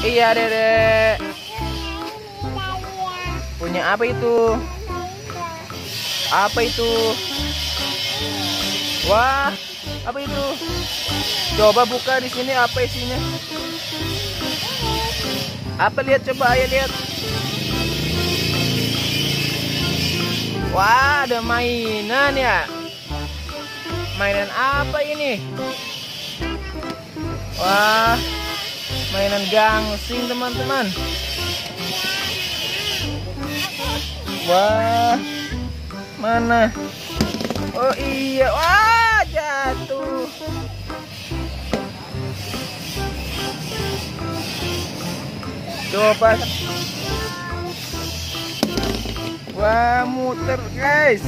Iya, Dedek. Punya apa itu? Apa itu? Wah, apa itu? Coba buka di sini, apa isinya? Apa, lihat, coba ayah lihat. Wah, ada mainan ya. Mainan apa ini? Wah, mainan gangsing teman-teman. Wah, mana? Oh iya, wah jatuh. Coba. Wah, muter guys.